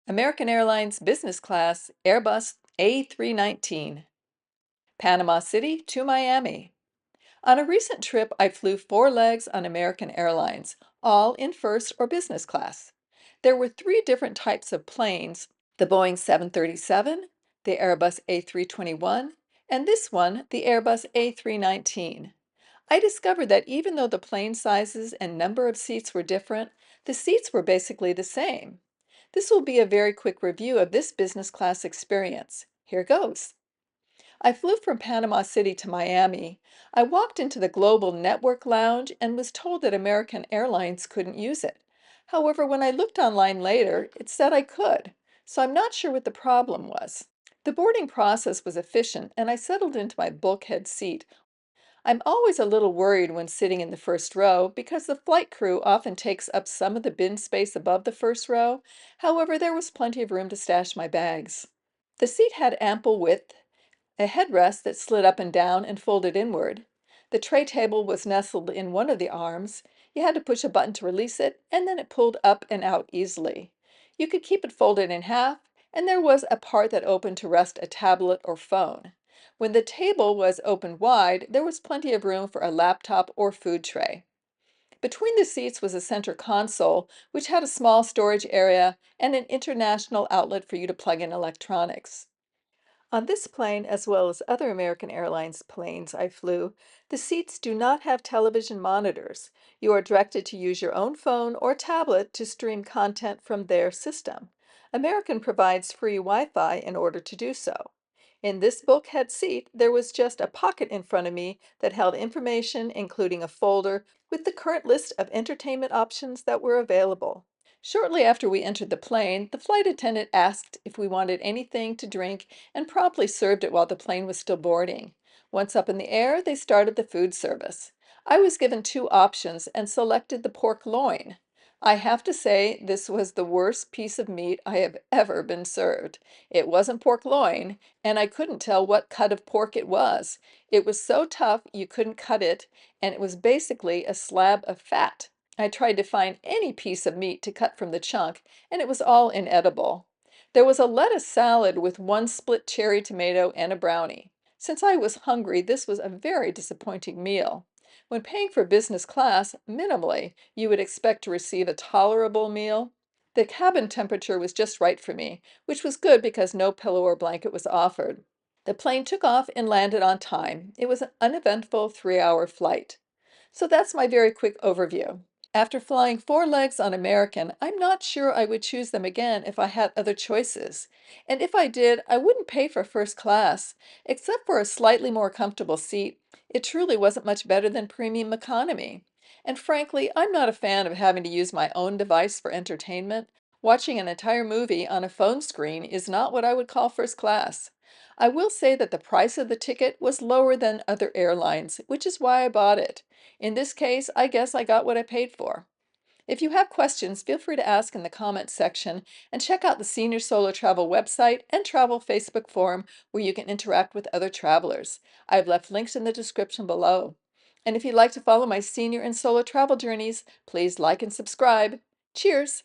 American Airlines Business Class Airbus A319, Panama City to Miami. On a recent trip, I flew four legs on American Airlines, all in first or business class. There were three different types of planes: the Boeing 737, the Airbus A321, and this one, the Airbus A319. I discovered that even though the plane sizes and number of seats were different, the seats were basically the same. This will be a very quick review of this business class experience. Here goes. I flew from Panama City to Miami. I walked into the Global Network Lounge and was told that American Airlines couldn't use it. However, when I looked online later, it said I could, so I'm not sure what the problem was. The boarding process was efficient, and I settled into my bulkhead seat. I'm always a little worried when sitting in the first row because the flight crew often takes up some of the bin space above the first row. However, there was plenty of room to stash my bags. The seat had ample width, a headrest that slid up and down and folded inward. The tray table was nestled in one of the arms. You had to push a button to release it, and then it pulled up and out easily. You could keep it folded in half, and there was a part that opened to rest a tablet or phone. When the table was opened wide, there was plenty of room for a laptop or food tray. Between the seats was a center console, which had a small storage area and an international outlet for you to plug in electronics. On this plane, as well as other American Airlines planes I flew, the seats do not have television monitors. You are directed to use your own phone or tablet to stream content from their system. American provides free Wi-Fi in order to do so. In this bulkhead seat, there was just a pocket in front of me that held information, including a folder with the current list of entertainment options that were available. Shortly after we entered the plane, the flight attendant asked if we wanted anything to drink and promptly served it while the plane was still boarding. Once up in the air, they started the food service. I was given two options and selected the pork loin. I have to say, this was the worst piece of meat I have ever been served. It wasn't pork loin, and I couldn't tell what cut of pork it was. It was so tough you couldn't cut it, and it was basically a slab of fat. I tried to find any piece of meat to cut from the chunk, and it was all inedible. There was a lettuce salad with one split cherry tomato and a brownie. Since I was hungry, this was a very disappointing meal. When paying for business class, minimally, you would expect to receive a tolerable meal. The cabin temperature was just right for me, which was good because no pillow or blanket was offered. The plane took off and landed on time. It was an uneventful 3-hour flight. So that's my very quick overview. After flying four legs on American, I'm not sure I would choose them again if I had other choices. And if I did, I wouldn't pay for first class. Except for a slightly more comfortable seat, it truly wasn't much better than premium economy. And frankly, I'm not a fan of having to use my own device for entertainment. Watching an entire movie on a phone screen is not what I would call first class. I will say that the price of the ticket was lower than other airlines, which is why I bought it. In this case, I guess I got what I paid for. If you have questions, feel free to ask in the comments section and check out the Senior Solo Travel website and Travel Facebook forum where you can interact with other travelers. I've left links in the description below. And if you'd like to follow my senior and solo travel journeys, please like and subscribe. Cheers!